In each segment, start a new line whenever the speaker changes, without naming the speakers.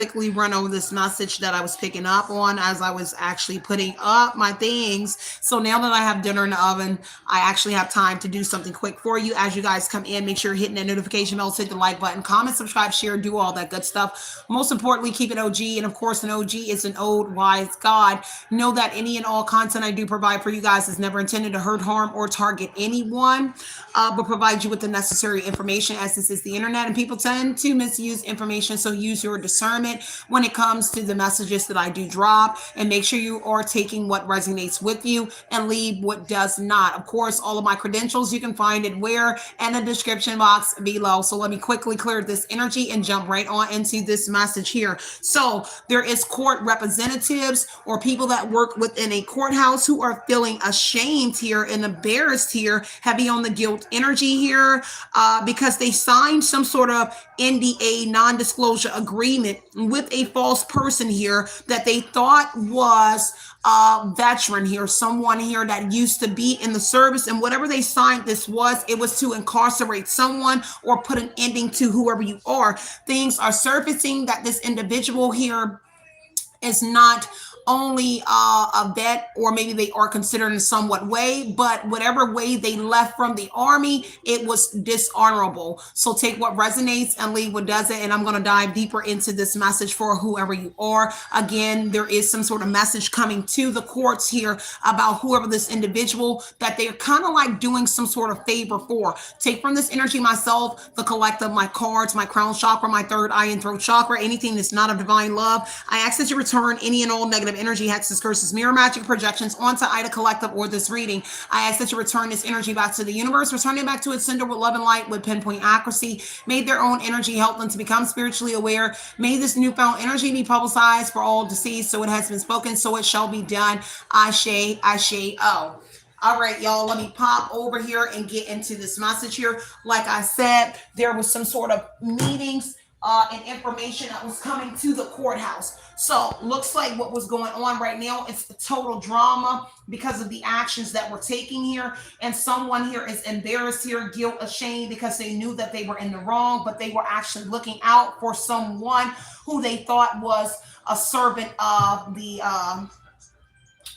quickly run over this message that I was picking up on as I was actually putting up my things. So now that I have dinner in the oven, I actually have time to do something quick for you. As you guys come in, make sure you're hitting that notification bell, hit the like button, comment, subscribe, share, do all that good stuff. Most importantly, keep it OG. And of course, an OG is an old wise God. Know that any and all content I do provide for you guys is never intended to hurt, harm, or target anyone, but provide you with the necessary information, as this is the internet and people tend to misuse information. So use your discernment when it comes to the messages that I do drop, and make sure you are taking what resonates with you and leave what does not. Of course, all of my credentials, you can find it where? In the description box below. So let me quickly clear this energy and jump right on into this message here. So there is court representatives or people that work within a courthouse who are feeling ashamed here and embarrassed here, heavy on the guilt energy here, because they signed some sort of NDA, non-disclosure agreement, with a false person here that they thought was a veteran here, someone here that used to be in the service. And whatever they signed this was, it was to incarcerate someone or put an ending to whoever you are. Things are surfacing that this individual here is not only a vet, or maybe they are considered in somewhat way, but whatever way they left from the army, it was dishonorable. So take what resonates and leave what doesn't. And I'm going to dive deeper into this message for whoever you are. Again, there is some sort of message coming to the courts here about whoever this individual that they're kind of like doing some sort of favor for. Take from this energy myself, the collective, my cards, my crown chakra, my third eye and throat chakra, anything that's not of divine love. I ask that you return any and all negative energy, hexes, curses, mirror magic projections onto Ida Collective or this reading. I ask that you return this energy back to the universe, return it back to its sender with love and light, with pinpoint accuracy. May their own energy help them to become spiritually aware. May this newfound energy be publicized for all deceased. So it has been spoken, so it shall be done. Ashe, ashe, oh. All right, y'all, let me pop over here and get into this message here. Like I said, there was some sort of meetings and information that was coming to the courthouse. So looks like what was going on right now, it's the total drama because of the actions that were taking here. And someone here is embarrassed here, guilt, ashamed, because they knew that they were in the wrong, but they were actually looking out for someone who they thought was a servant of the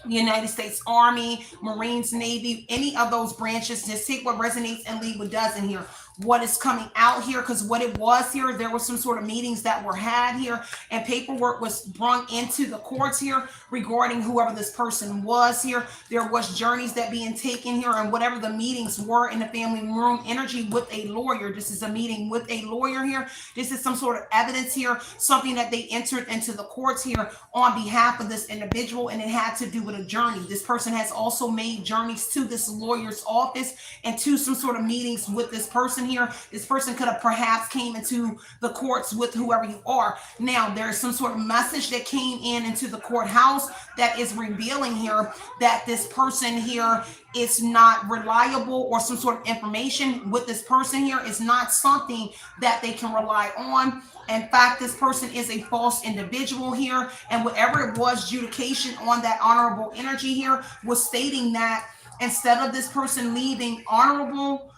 United States Army, Marines, Navy, any of those branches. Just take what resonates and leave what doesn't here. What is coming out here, because what it was here, there was some sort of meetings that were had here, and paperwork was brought into the courts here regarding whoever this person was here. There was journeys that being taken here, and whatever the meetings were in the family room energy with a lawyer. This is a meeting with a lawyer here. This is some sort of evidence here, something that they entered into the courts here on behalf of this individual, and it had to do with a journey. This person has also made journeys to this lawyer's office and to some sort of meetings with this person here. This person could have perhaps came into the courts with whoever you are. Now, there's some sort of message that came in into the courthouse that is revealing here that this person here is not reliable, or some sort of information with this person here is not something that they can rely on. In fact, this person is a false individual here, and whatever it was, adjudication on that honorable energy here was stating that instead of this person leaving honorable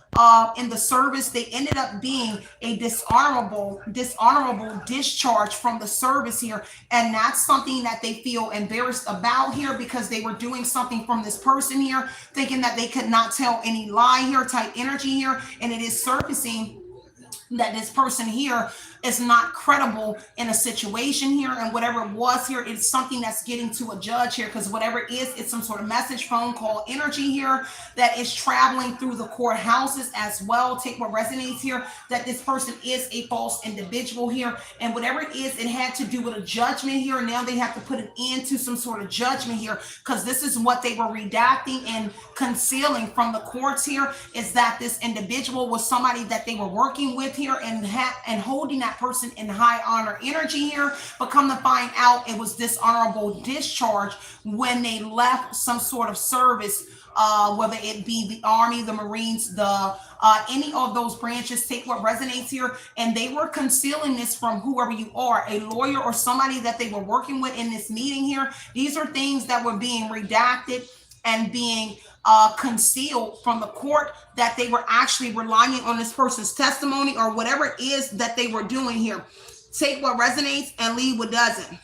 in the service, they ended up being a dishonorable discharge from the service here. And that's something that they feel embarrassed about here, because they were doing something from this person here, thinking that they could not tell any lie here, type energy here. And it is surfacing that this person here is not credible in a situation here, and whatever it was here, it's something that's getting to a judge here, because whatever it is, it's some sort of message, phone call energy here that is traveling through the courthouses as well. Take what resonates here, that this person is a false individual here, and whatever it is, it had to do with a judgment here. Now they have to put an end to some sort of judgment here, because this is what they were redacting and concealing from the courts here, is that this individual was somebody that they were working with here and holding that person in high honor energy here, but come to find out it was dishonorable discharge when they left some sort of service, whether it be the Army, the Marines, the any of those branches. Take what resonates here, and they were concealing this from whoever you are, a lawyer or somebody that they were working with in this meeting here. These are things that were being redacted and being concealed from the court, that they were actually relying on this person's testimony or whatever it is that they were doing here. Take what resonates and leave what doesn't.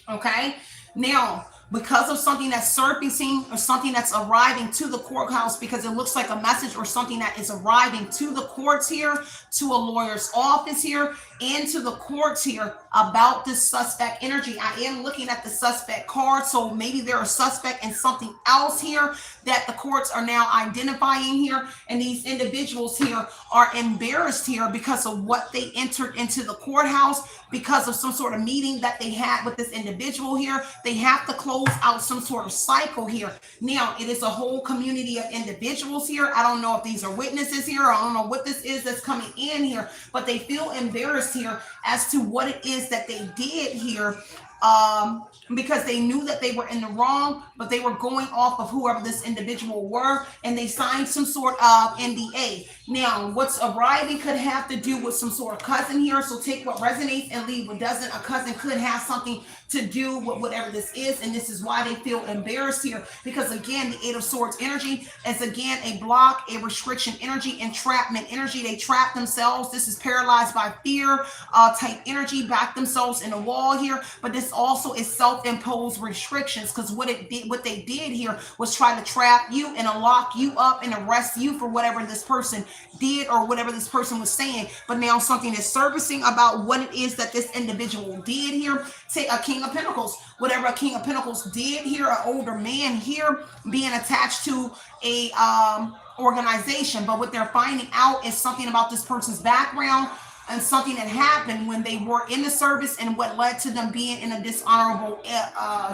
Okay? Now, because of something that's surfacing or something that's arriving to the courthouse, because it looks like a message or something that is arriving to the courts here, to a lawyer's office here, and to the courts here about this suspect energy. I am looking at the suspect card, so maybe they're a suspect in something else here that the courts are now identifying here, and these individuals here are embarrassed here because of what they entered into the courthouse, because of some sort of meeting that they had with this individual here. They have to close out some sort of cycle here. Now, it is a whole community of individuals here. I don't know if these are witnesses here. I don't know what this is that's coming in here, but they feel embarrassed here as to what it is that they did here, because they knew that they were in the wrong, but they were going off of whoever this individual were, and they signed some sort of NDA. Now, what's arriving could have to do with some sort of cousin here, so take what resonates and leave what doesn't. A cousin could have something to do with whatever this is, and this is why they feel embarrassed here, because again, the Eight of Swords energy is again a block, a restriction energy, entrapment energy. They trap themselves. This is paralyzed by fear type energy, back themselves in a wall here, but this also is self-imposed restrictions, because what they did here was try to trap you and lock you up and arrest you for whatever this person did or whatever this person was saying. But now something is surfacing about what it is that this individual did here. Say a King of Pentacles, whatever a King of Pentacles did here, an older man here being attached to a organization, but what they're finding out is something about this person's background and something that happened when they were in the service and what led to them being in a dishonorable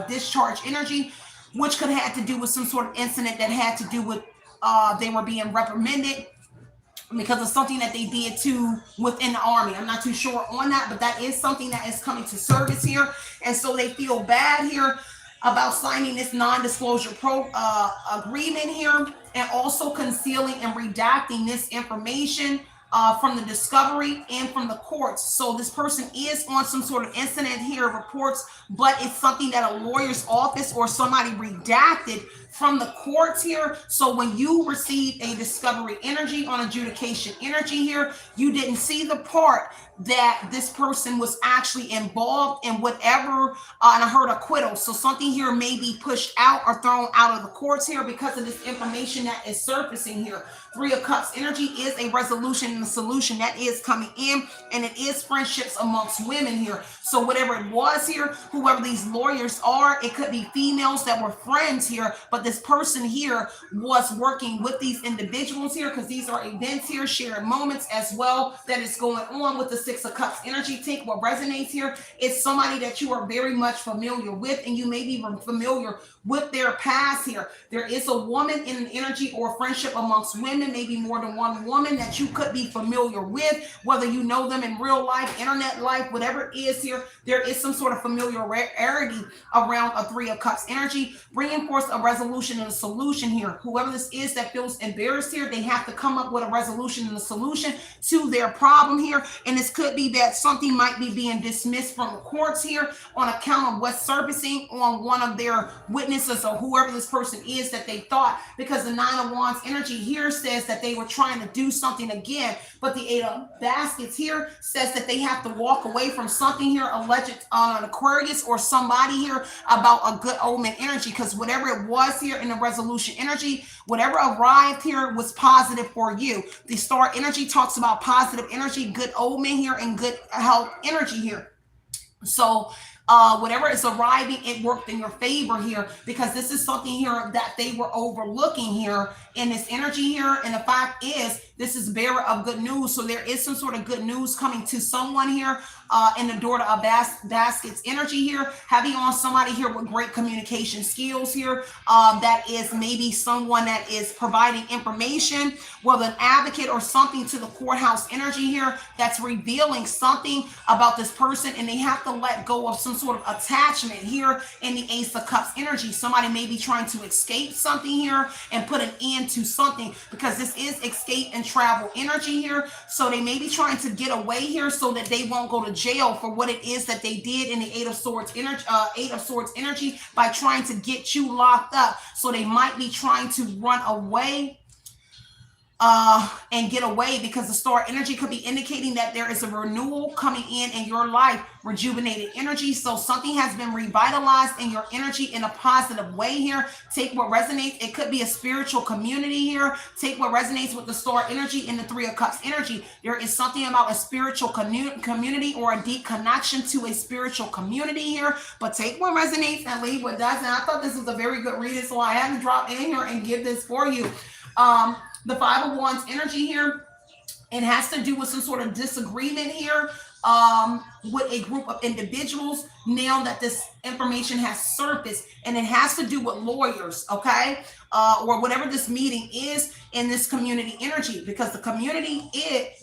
discharge energy, which could have to do with some sort of incident that had to do with they were being reprimanded because of something that they did too within the army. I'm not too sure on that, but that is something that is coming to service here. And so they feel bad here about signing this non-disclosure agreement here, and also concealing and redacting this information from the discovery and from the courts. So this person is on some sort of incident here reports, but it's something that a lawyer's office or somebody redacted from the courts here. So when you receive a discovery energy on adjudication energy here, you didn't see the part that this person was actually involved in whatever, and I heard acquittal. So something here may be pushed out or thrown out of the courts here because of this information that is surfacing here. Three of Cups energy is a resolution and a solution that is coming in, and it is friendships amongst women here. So whatever it was here, whoever these lawyers are, it could be females that were friends here, but this person here was working with these individuals here, because these are events here, sharing moments as well that is going on with the Six of Cups energy. Take what resonates here. It's somebody that you are very much familiar with, and you may be familiar with their past here. There is a woman in an energy or friendship amongst women, maybe more than one woman that you could be familiar with, whether you know them in real life, internet life, whatever it is here. There is some sort of familiarity around a Three of Cups energy, bringing forth a resolution and a solution here. Whoever this is that feels embarrassed here, they have to come up with a resolution and a solution to their problem here. And this could be that something might be being dismissed from the courts here on account of what's surfacing on one of their witnesses or whoever this person is that they thought, because the Nine of Wands energy here says that they were trying to do something again, but the Eight of Baskets here says that they have to walk away from something here, alleged on an Aquarius or somebody here, about a good omen energy, because whatever it was here in the resolution energy, whatever arrived here was positive for you. The Star energy talks about positive energy, good omen here, and good health energy here. So whatever is arriving, it worked in your favor here, because this is something here that they were overlooking here in this energy here. And the fact is, this is bearer of good news. So there is some sort of good news coming to someone here in the Daughter of Baskets energy here, having on somebody here with great communication skills here. That is maybe someone that is providing information, whether an advocate or something to the courthouse energy here, that's revealing something about this person, and they have to let go of some sort of attachment here in the Ace of Cups energy. Somebody may be trying to escape something here and put an end to something, because this is escape and travel energy here. So they may be trying to get away here so that they won't go to jail for what it is that they did in the Eight of Swords energy by trying to get you locked up. So they might be trying to run away and get away, because the star energy could be indicating that there is a renewal coming in your life, rejuvenated energy. So something has been revitalized in your energy in a positive way here. Take what resonates. It could be a spiritual community here. Take what resonates with the star energy and the Three of Cups energy. There is something about a spiritual community or a deep connection to a spiritual community here. But take what resonates and leave what doesn't. I thought this was a very good reading, so I had to drop in here and give this for you. The Five of Wands energy here, it has to do with some sort of disagreement here with a group of individuals now that this information has surfaced, and it has to do with lawyers, okay, or whatever this meeting is in this community energy, because the community,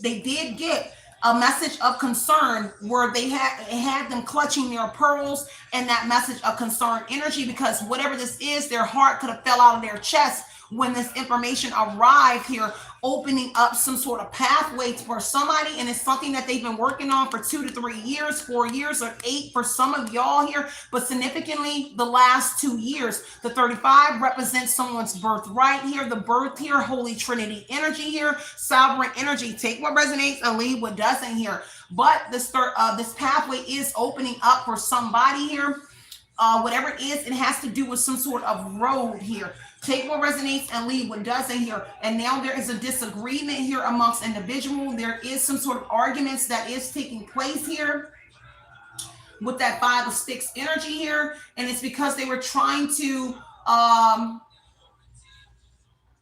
they did get a message of concern where they had them clutching their pearls, and that message of concern energy, because whatever this is, their heart could have fell out of their chest when this information arrived here, opening up some sort of pathway for somebody. And it's something that they've been working on for 2 to 3 years, 4 years, or 8 for some of y'all here, but significantly the last 2 years. The 35 represents someone's birthright here, the birth here, Holy Trinity energy here, sovereign energy. Take what resonates and leave what doesn't here. But this pathway is opening up for somebody here. Whatever it is, it has to do with some sort of road here. Take what resonates and leave what doesn't here. And now there is a disagreement here amongst individuals. There is some sort of arguments that is taking place here with that Five of Sticks energy here. And it's because they were trying to,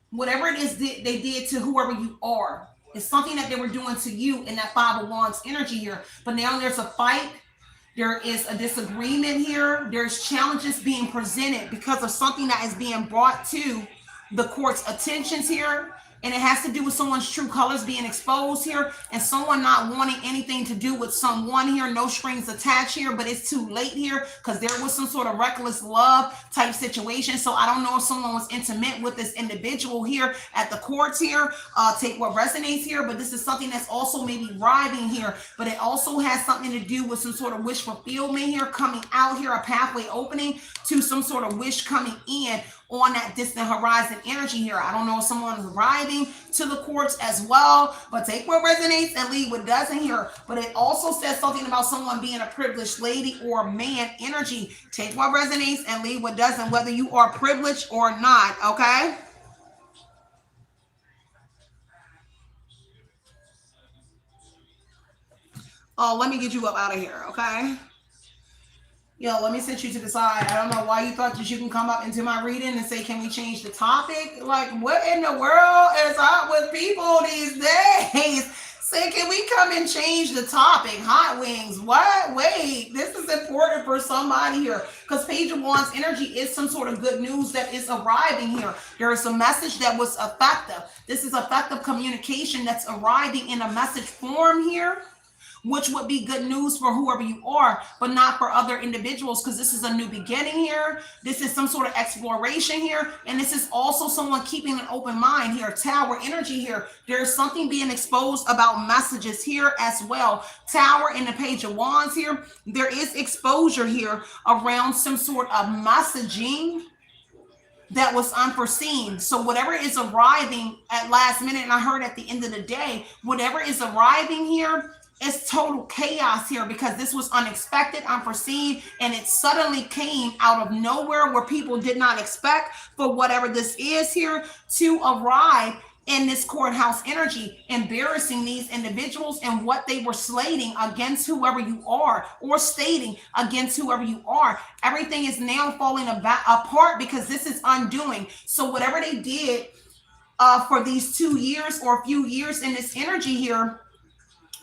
whatever it is they did to whoever you are. It's something that they were doing to you in that Five of Wands energy here. But now there's a fight. There is a disagreement here. There's challenges being presented because of something that is being brought to the court's attentions here. And it has to do with someone's true colors being exposed here, and someone not wanting anything to do with someone here. No strings attached here, but it's too late here because there was some sort of reckless love type situation. So I don't know if someone was intimate with this individual here at the courts here. Take what resonates here, but this is something that's also maybe arriving here, but it also has something to do with some sort of wish fulfillment here, coming out here, a pathway opening to some sort of wish coming in on that distant horizon energy here. I don't know if someone is arriving to the courts as well, but take what resonates and leave what doesn't here. But it also says something about someone being a privileged lady or man energy. Take what resonates and leave what doesn't, whether you are privileged or not, okay? Oh, let me get you up out of here, okay? Yo, let me sit you to the side. I don't know why you thought that you can come up into my reading and say, can we change the topic? Like, what in the world is up with people these days? Say, can we come and change the topic? Hot wings. What? Wait, this is important for somebody here, because Page of Wands energy is some sort of good news that is arriving here. There is a message that was effective. This is effective communication that's arriving in a message form here, which would be good news for whoever you are, but not for other individuals, because this is a new beginning here. This is some sort of exploration here. And this is also someone keeping an open mind here. Tower energy here. There's something being exposed about messages here as well. Tower in the Page of Wands here. There is exposure here around some sort of messaging that was unforeseen. So whatever is arriving at last minute, and I heard at the end of the day, whatever is arriving here, it's total chaos here, because this was unexpected, unforeseen, and it suddenly came out of nowhere where people did not expect for whatever this is here to arrive in this courthouse energy, embarrassing these individuals and what they were slating against whoever you are, or stating against whoever you are. Everything is now falling apart because this is undoing. So whatever they did for these 2 years or a few years in this energy here,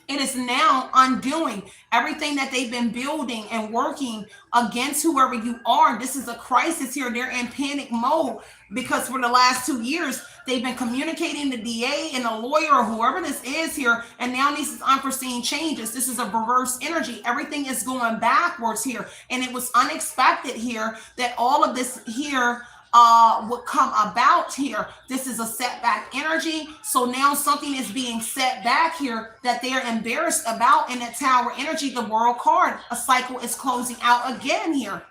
it is now undoing everything that they've been building and working against whoever you are. This is a crisis here. They're in panic mode because for the last 2 years, they've been communicating the DA and the lawyer or whoever this is here. And now these is unforeseen changes. This is a reverse energy. Everything is going backwards here. And it was unexpected here that all of this here would come about here. This is a setback energy. So now something is being set back here that they're embarrassed about in that Tower energy. The World card, a cycle is closing out again here.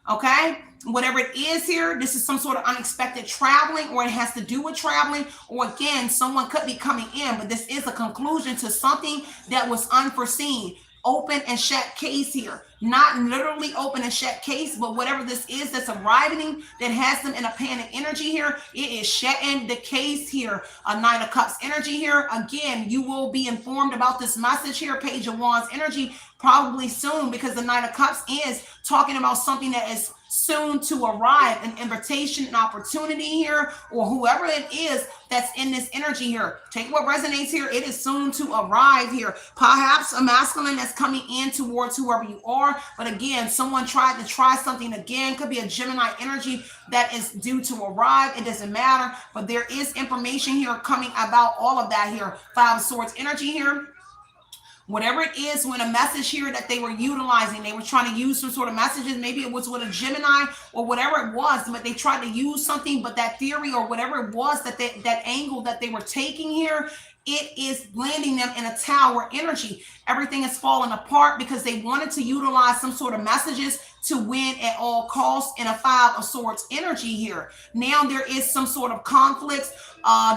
Okay, whatever it is here, this is some sort of unexpected traveling, or it has to do with traveling, or again, someone could be coming in, but this is a conclusion to something that was unforeseen. Open and shut case here, not literally open and shut case, but whatever this is that's arriving that has them in a panic energy here, it is shutting the case here. A Knight of Cups energy here. Again, you will be informed about this message here. Page of Wands energy probably soon, because the Knight of Cups is talking about something that is soon to arrive, an invitation, an opportunity here, or whoever it is that's in this energy here. Take what resonates here. It is soon to arrive here. Perhaps a masculine that's coming in towards whoever you are. But again, someone tried to try something again. Could be a Gemini energy that is due to arrive. It doesn't matter. But there is information here coming about all of that here. Five of Swords energy here. Whatever it is, when a message here that they were utilizing, they were trying to use some sort of messages, maybe it was with a Gemini or whatever it was, but they tried to use something, but that theory or whatever it was that that angle that they were taking here, it is landing them in a Tower energy. Everything is falling apart because they wanted to utilize some sort of messages to win at all costs in a Five of Swords energy here. Now there is some sort of conflicts,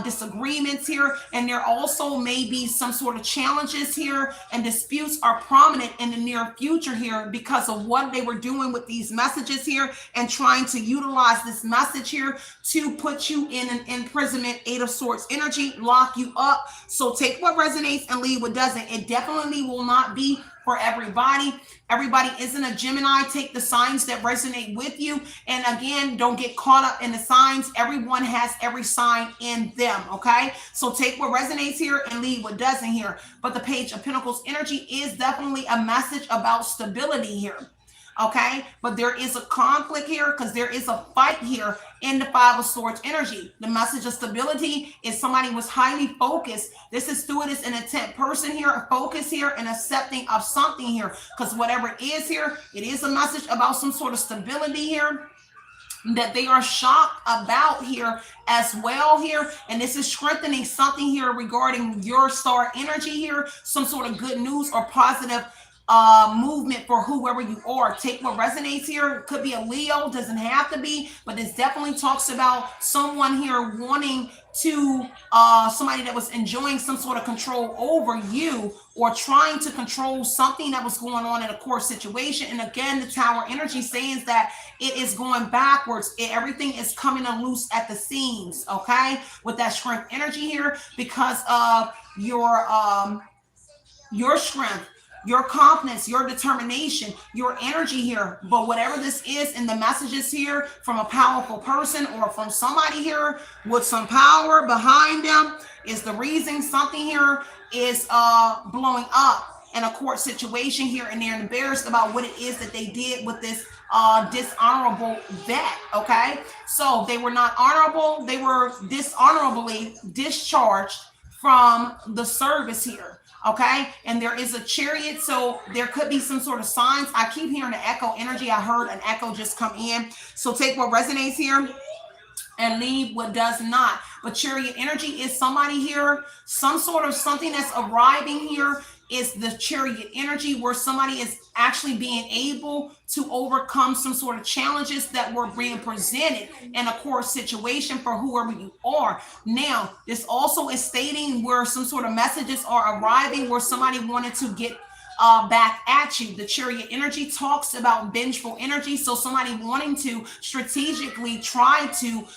disagreements here, and there also may be some sort of challenges here, and disputes are prominent in the near future here because of what they were doing with these messages here and trying to utilize this message here to put you in an imprisonment. Eight of Swords energy, lock you up. So take what resonates and leave what doesn't. It definitely will not be for everybody. Everybody isn't a Gemini. Take the signs that resonate with you. And again, don't get caught up in the signs. Everyone has every sign in them. Okay. So take what resonates here and leave what doesn't here. But the Page of Pentacles energy is definitely a message about stability here. Okay, but there is a conflict here because there is a fight here in the Five of Swords energy. The message of stability is somebody was highly focused. This is stewardess and intent person here, a focus here and accepting of something here, because whatever it is here, it is a message about some sort of stability here that they are shocked about here as well here. And this is strengthening something here regarding your star energy here, some sort of good news or positive movement for whoever you are. Take what resonates here. It could be a Leo, doesn't have to be, but this definitely talks about someone here wanting to somebody that was enjoying some sort of control over you or trying to control something that was going on in a core situation. And again, the Tower energy saying that it is going backwards. Everything is coming loose at the seams, okay, with that strength energy here because of your strength, your confidence, your determination, your energy here. But whatever this is in the messages here from a powerful person or from somebody here with some power behind them is the reason something here is blowing up in a court situation here, and they're embarrassed about what it is that they did with this dishonorable vet. Okay, so they were not honorable, they were dishonorably discharged from the service here. Okay, and there is a Chariot, so there could be some sort of signs. I keep hearing the echo energy. I heard an echo just come in. So take what resonates here and leave what does not. But Chariot energy is somebody here, some sort of something that's arriving here is the Chariot energy where somebody is actually being able to overcome some sort of challenges that were being presented in a core situation for whoever you are. Now, this also is stating where some sort of messages are arriving where somebody wanted to get back at you. The Chariot energy talks about vengeful energy. So somebody wanting to strategically try to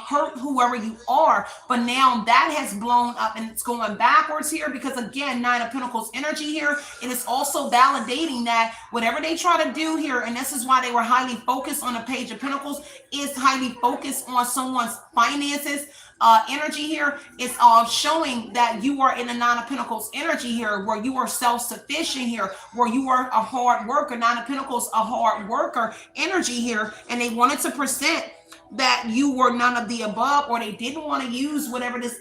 hurt whoever you are, but now that has blown up and it's going backwards here because again, Nine of Pentacles energy here, it is also validating that whatever they try to do here, and this is why they were highly focused on the Page of Pentacles, is highly focused on someone's finances energy here. It's showing that you are in the Nine of Pentacles energy here where you are self-sufficient here, where you are a hard worker. Nine of Pentacles, a hard worker energy here, and they wanted to present that you were none of the above, or they didn't want to use whatever this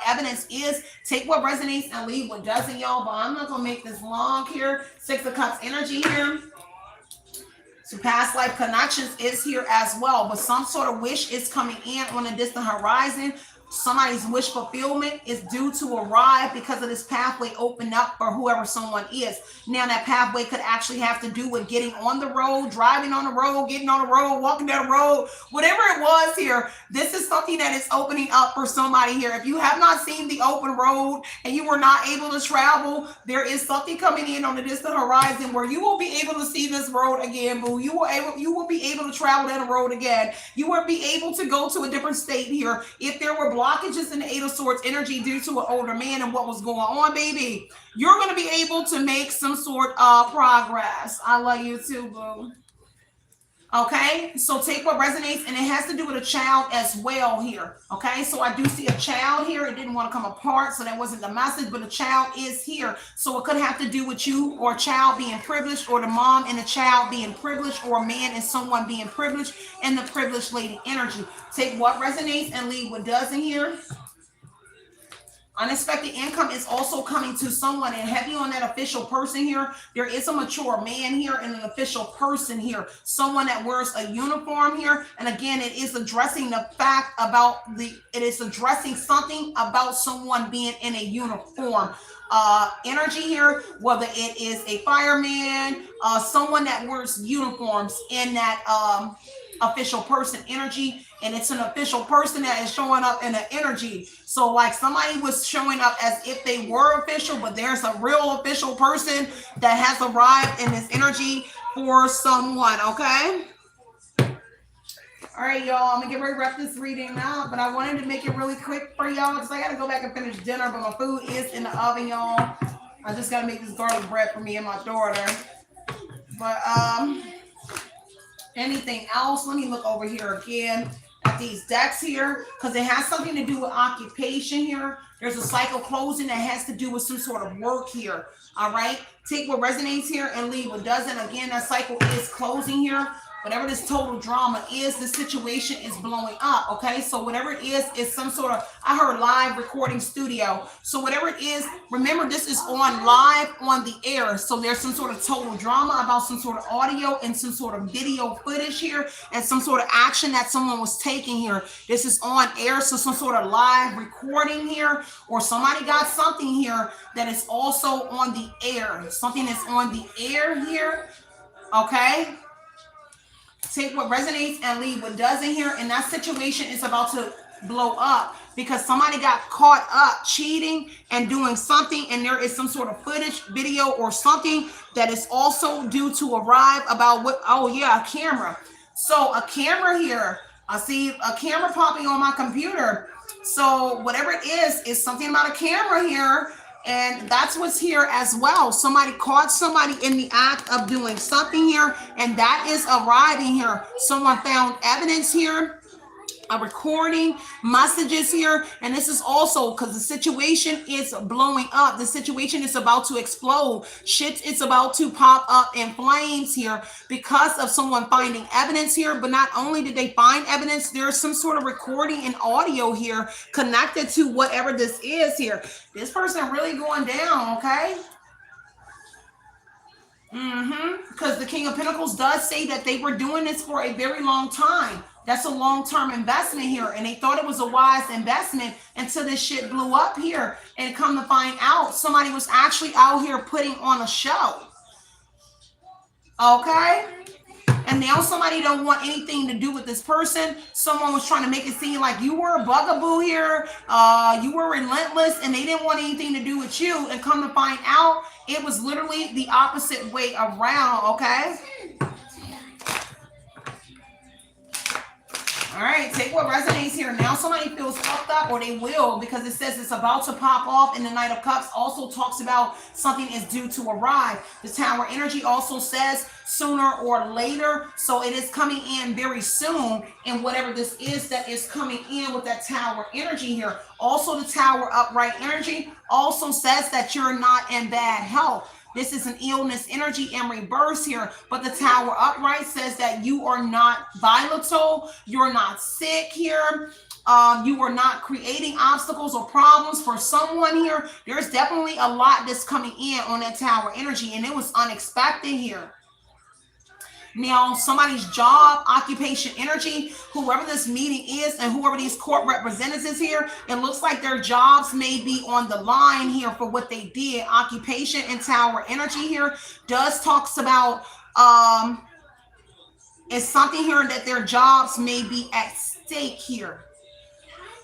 evidence is. Take what resonates and leave what doesn't, y'all, but I'm not gonna make this long here. Six of Cups energy here. So past life connections is here as well, but some sort of wish is coming in on a distant horizon Somebody's wish fulfillment is due to arrive because of this pathway opened up for whoever someone is. Now that pathway could actually have to do with getting on the road, driving on the road, getting on the road, walking down the road, whatever it was here. This is something that is opening up for somebody here. If you have not seen the open road and you were not able to travel, there is something coming in on the distant horizon where you will be able to see this road again, boo. You will be able to travel down the road again. You will be able to go to a different state here. If there were blockages in the Eight of Swords energy due to an older man and what was going on, baby, you're going to be able to make some sort of progress. I love you too, boo. Okay, so take what resonates, and it has to do with a child as well here. Okay, so I do see a child here. It didn't want to come apart, so that wasn't the message, but a child is here. So it could have to do with you or a child being privileged, or the mom and the child being privileged, or a man and someone being privileged, and the privileged lady energy. Take what resonates and leave what doesn't here. Unexpected income is also coming to someone, and heavy on that official person here. There is a mature man here and an official person here. Someone that wears a uniform here. And again, it is addressing the fact about it is addressing something about someone being in a uniform. Energy here, whether it is a fireman, someone that wears uniforms in that official person energy, and it's an official person that is showing up in the energy. So like somebody was showing up as if they were official, but there's a real official person that has arrived in this energy for someone. Okay, all right, y'all, I'm gonna get ready to wrap this reading now, but I wanted to make it really quick for y'all because I gotta go back and finish dinner, but my food is in the oven, y'all. I just gotta make this garlic bread for me and my daughter. But anything else? Let me look over here again at these decks here, because it has something to do with occupation here. There's a cycle closing that has to do with some sort of work here. All right, take what resonates here and leave what doesn't. Again, that cycle is closing here. Whatever this total drama is, the situation is blowing up. Okay, so whatever it is some sort of, I heard live recording studio. So whatever it is, remember this is on live on the air. So there's some sort of total drama about some sort of audio and some sort of video footage here, and some sort of action that someone was taking here. This is on air, so some sort of live recording here, or somebody got something here that is also on the air. Something that's on the air here. Okay. Take what resonates and leave what doesn't here. And that situation is about to blow up because somebody got caught up cheating and doing something, and there is some sort of footage, video, or something that is also due to arrive about what, oh yeah, a camera. So a camera here, I see a camera popping on my computer. So whatever it is something about a camera here. And that's what's here as well. Somebody caught somebody in the act of doing something here, and that is arriving here. Someone found evidence here, a recording, messages here, and this is also because the situation is blowing up. The situation is about to explode. Shit is about to pop up in flames here because of someone finding evidence here. But not only did they find evidence, there's some sort of recording and audio here connected to whatever this is here. This person really going down, okay? Because the King of Pentacles does say that they were doing this for a very long time. That's a long-term investment here, and they thought it was a wise investment until this shit blew up here. And come to find out, somebody was actually out here putting on a show. Okay? And now somebody don't want anything to do with this person. Someone was trying to make it seem like you were a bugaboo here. You were relentless, and they didn't want anything to do with you. And come to find out, it was literally the opposite way around, okay? All right, take what resonates here. Now somebody feels fucked up, or they will, because it says it's about to pop off. And the Knight of Cups also talks about something is due to arrive. The Tower energy also says sooner or later. So it is coming in very soon. And whatever this is that is coming in with that Tower energy here. Also, the Tower upright energy also says that you're not in bad health. This is an illness energy in reverse here, but the Tower upright says that you are not volatile, you're not sick here, you are not creating obstacles or problems for someone here. There's definitely a lot that's coming in on that Tower energy, and it was unexpected here. Now, somebody's job, occupation, energy, whoever this meeting is and whoever these court representatives here, it looks like their jobs may be on the line here for what they did. Occupation and tower energy here talks about it's something here that their jobs may be at stake here,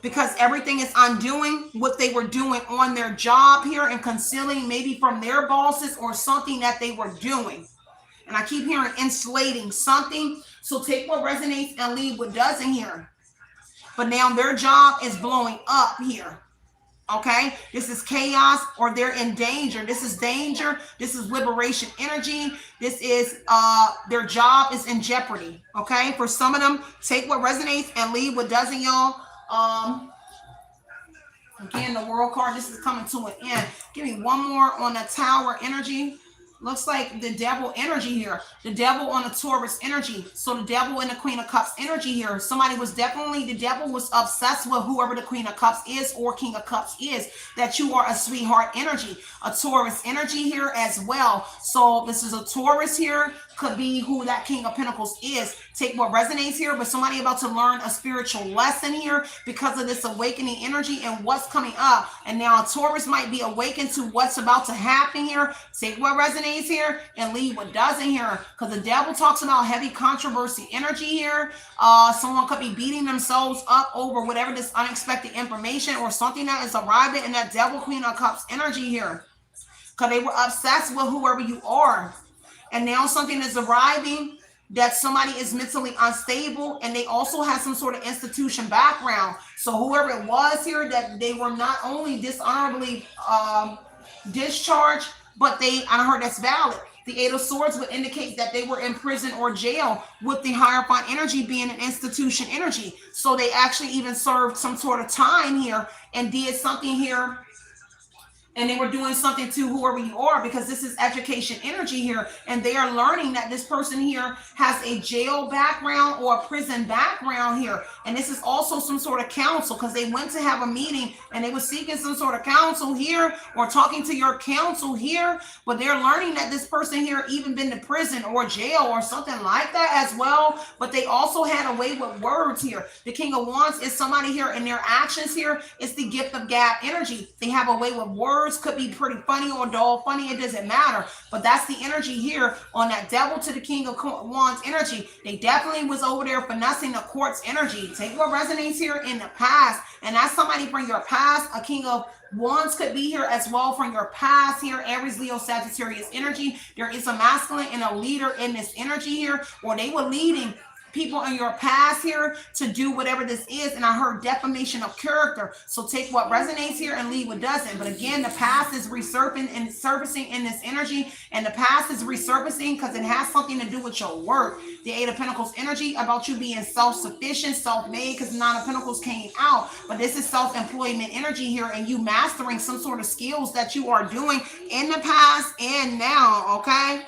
because everything is undoing what they were doing on their job here and concealing maybe from their bosses or something that they were doing. And I keep hearing insulating something. So take what resonates and leave what doesn't here. But now their job is blowing up here. Okay, this is chaos, or they're in danger. This is danger. This is liberation energy. This is their job is in jeopardy. Okay, for some of them, take what resonates and leave what doesn't, y'all. Again, the world card, this is coming to an end. Give me one more on the tower energy. Looks like the devil energy here. The devil on the Taurus energy. So the devil and the Queen of Cups energy here. Somebody was definitely, the devil was obsessed with whoever the Queen of Cups is or King of Cups is. That you are a sweetheart energy. A Taurus energy here as well. So this is a Taurus here. Could be who that King of Pentacles is. Take what resonates here, but somebody about to learn a spiritual lesson here because of this awakening energy and what's coming up. And now a Taurus might be awakened to what's about to happen here. Take what resonates here and leave what doesn't here, because the devil talks about heavy controversy energy here. Someone could be beating themselves up over whatever this unexpected information or something that is arriving in that devil Queen of Cups energy here, because they were obsessed with whoever you are. And now something is arriving that somebody is mentally unstable, and they also have some sort of institution background. So whoever it was here, that they were not only dishonorably discharged, but I heard that's valid. The Eight of Swords would indicate that they were in prison or jail, with the Hierophant energy being an institution energy. So they actually even served some sort of time here and did something here. And they were doing something to whoever you are, because this is education energy here. And they are learning that this person here has a jail background or a prison background here. And this is also some sort of counsel, because they went to have a meeting and they were seeking some sort of counsel here or talking to your counsel here. But they're learning that this person here even been to prison or jail or something like that as well. But they also had a way with words here. The King of Wands is somebody here, and their actions here is the gift of gab energy. They have a way with words. Could be pretty funny or dull funny, it doesn't matter, but that's the energy here on that devil to the King of Wands energy. They definitely was over there finessing the quartz energy. Take what resonates here in the past, and that's somebody from your past. A King of Wands could be here as well from your past here. Aries, Leo, Sagittarius energy. There is a masculine and a leader in this energy here, or they were leading people in your past here to do whatever this is. And I heard defamation of character. So take what resonates here and leave what doesn't. But again, the past is resurfacing and surfacing in this energy. And the past is resurfacing because it has something to do with your work. The Eight of Pentacles energy about you being self-sufficient, self-made, because the Nine of Pentacles came out. But this is self-employment energy here, and you mastering some sort of skills that you are doing in the past and now, okay?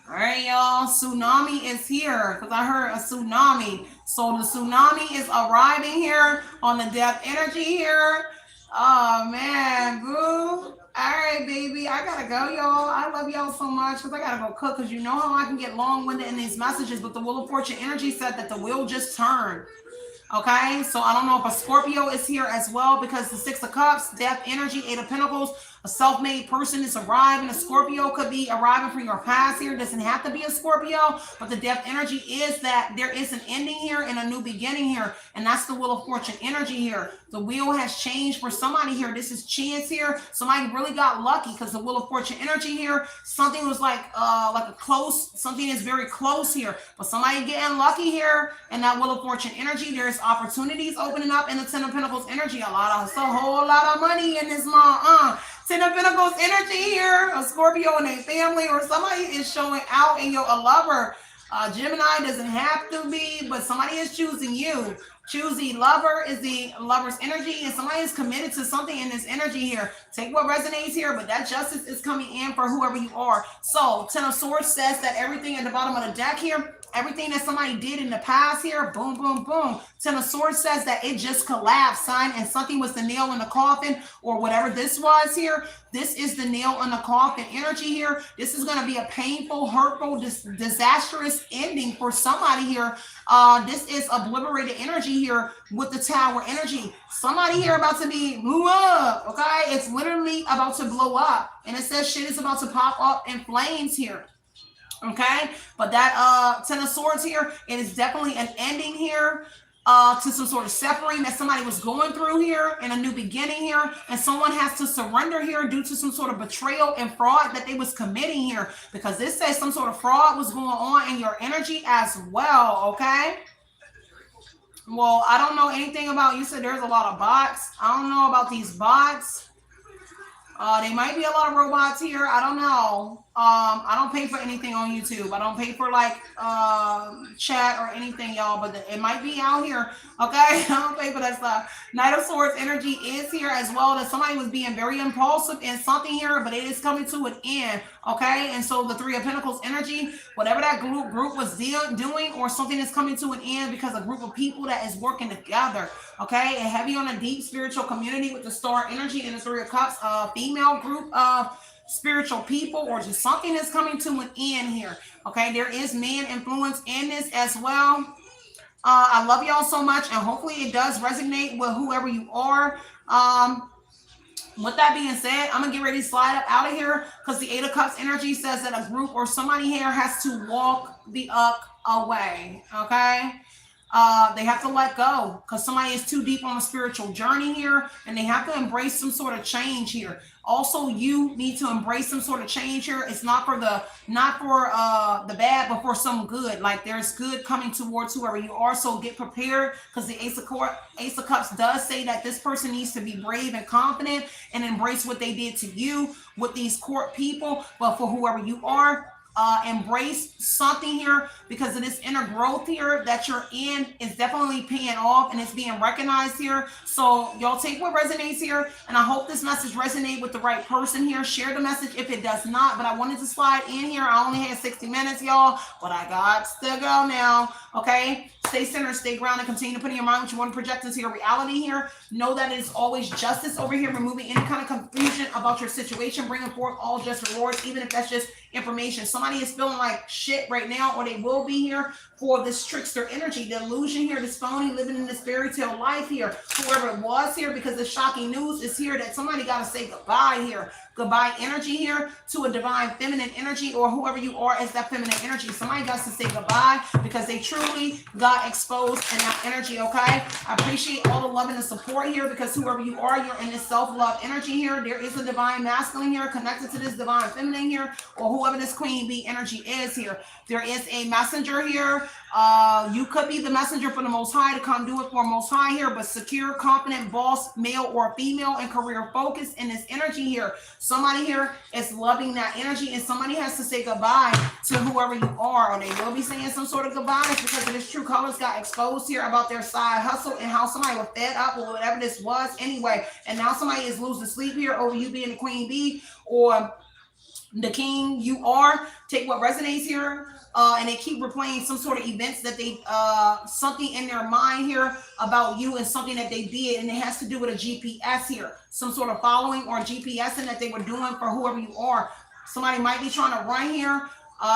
All right, y'all, tsunami is here, because I heard a tsunami. So the tsunami is arriving here on the death energy here. Oh, man, boo. All right, baby, I got to go, y'all. I love y'all so much, because I got to go cook, because you know how I can get long-winded in these messages, but the Wheel of Fortune energy said that the wheel just turned. Okay, so I don't know if a Scorpio is here as well, because the Six of Cups, death energy, Eight of Pentacles, a self-made person is arriving. A Scorpio could be arriving from your past here. It doesn't have to be a Scorpio, but the death energy is that there is an ending here and a new beginning here, and that's the Wheel of Fortune energy here. The wheel has changed for somebody here. This is chance here. Somebody really got lucky, because the Wheel of Fortune energy here, something was like a close, something is very close here, but somebody getting lucky here. And that Wheel of Fortune energy, there's opportunities opening up in the Ten of Pentacles energy. It's a whole lot of money in this month. Ten of Pentacles energy here, a Scorpio and a family, or somebody is showing out in a lover. Gemini doesn't have to be, but somebody is choosing you. Choosy lover is the lover's energy, and somebody is committed to something in this energy here. Take what resonates here, but that justice is coming in for whoever you are. So Ten of Swords says that everything at the bottom of the deck here Everything that somebody did in the past here, boom, boom, boom. Ten of Swords says that it just collapsed, son, and something was the nail in the coffin, or whatever this was here. This is the nail in the coffin energy here. This is going to be a painful, hurtful, disastrous ending for somebody here. This is obliterated energy here with the Tower energy. Somebody here about to be blew up, okay? It's literally about to blow up. And it says shit is about to pop up in flames here. Okay, but that Ten of Swords here, it is definitely an ending here to some sort of separating that somebody was going through here, and a new beginning here, and someone has to surrender here due to some sort of betrayal and fraud that they was committing here, because this says some sort of fraud was going on in your energy as well. Okay, well, I don't know anything about, you said there's a lot of bots. I don't know about these bots. They might be a lot of robots here. I don't know. I don't pay for anything on YouTube. I don't pay for like chat or anything, y'all, but it might be out here. Okay, I don't pay for that stuff. Knight of Swords energy is here as well. That somebody was being very impulsive in something here, but it is coming to an end. Okay, and so the Three of Pentacles energy, whatever that group was doing, or something is coming to an end because a group of people that is working together. Okay, and heavy on a deep spiritual community with the Star energy and the Three of Cups, female group of spiritual people, or just something that's coming to an end here. Okay, there is man influence in this as well. I love y'all so much, and hopefully it does resonate with whoever you are. With that being said, I'm gonna get ready to slide up out of here, because the Eight of Cups energy says that a group or somebody here has to walk the up away. Okay, they have to let go, because somebody is too deep on a spiritual journey here, and they have to embrace some sort of change here. Also, you need to embrace some sort of change here. It's not for the bad, but for some good. Like, there's good coming towards whoever you are. So get prepared, because the Ace of Cups does say that this person needs to be brave and confident and embrace what they did to you with these court people. But for whoever you are, embrace something here, because of this inner growth here that you're in is definitely paying off, and it's being recognized here. So y'all take what resonates here, and I hope this message resonates with the right person here. Share the message if it does not, but I wanted to slide in here. I only had 60 minutes, y'all, but I got to go now. Okay, stay centered, stay grounded, continue to put in your mind what you want to project into your reality here. Know that it is always justice over here, removing any kind of confusion about your situation, bringing forth all just rewards, even if that's just information. Somebody is feeling like shit right now, or they will be here for this trickster energy, the illusion here, this phony living in this fairy tale life here, whoever it was here, because the shocking news is here that somebody got to say goodbye here. Goodbye energy here to a divine feminine energy, or whoever you are as that feminine energy. Somebody got to say goodbye, because they truly got exposed in that energy. Okay, I appreciate all the love and the support here, because whoever you are, you're in this self-love energy here. There is a divine masculine here connected to this divine feminine here, or whoever this queen bee energy is here. There is a messenger here. You could be the messenger for the Most High to come do it for Most High here, but secure, confident, boss, male or female, and career focus in this energy here. Somebody here is loving that energy, and somebody has to say goodbye to whoever you are, or they will be saying some sort of goodbyes, because of this true colors got exposed here about their side hustle and how somebody was fed up or whatever this was anyway. And now somebody is losing sleep here over you being the queen bee or the king you are. Take what resonates here. And they keep replaying some sort of events that they, something in their mind here about you, and something that they did, and it has to do with a GPS here, some sort of following or GPSing that they were doing for whoever you are. Somebody might be trying to run here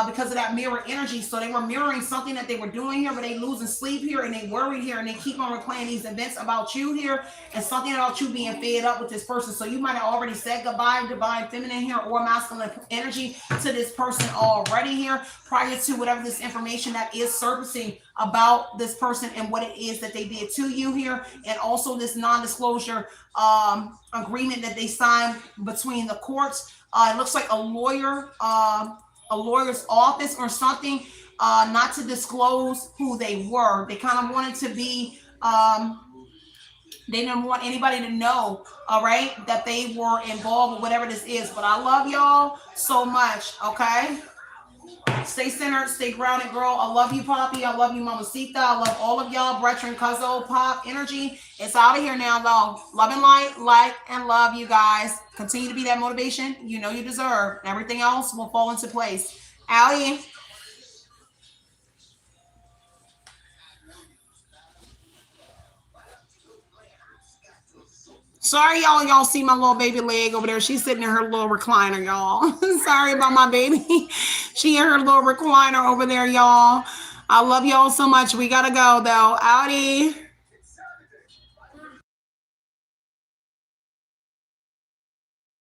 because of that mirror energy. So they were mirroring something that they were doing here, but they losing sleep here, and they worried here, and they keep on replaying these events about you here, and something about you being fed up with this person. So you might have already said goodbye, divine feminine here, or masculine energy to this person already here, prior to whatever this information that is surfacing about this person and what it is that they did to you here, and also this non-disclosure agreement that they signed between the courts. It looks like a lawyer's office or something, not to disclose who they were. They kind of wanted to be, they didn't want anybody to know, all right, that they were involved with whatever this is. But I love y'all so much, okay? Stay centered, stay grounded, girl. I love you, Poppy. I love you, Mamacita. I love all of y'all. Brethren, Cuzzo, Pop, Energy. It's out of here now, though. Love and light, and love you guys. Continue to be that motivation you know you deserve. Everything else will fall into place. Allie. Sorry, y'all see my little baby leg over there. She's sitting in her little recliner, y'all. Sorry about my baby. She in her little recliner over there, y'all. I love y'all so much. We gotta go though. Outie.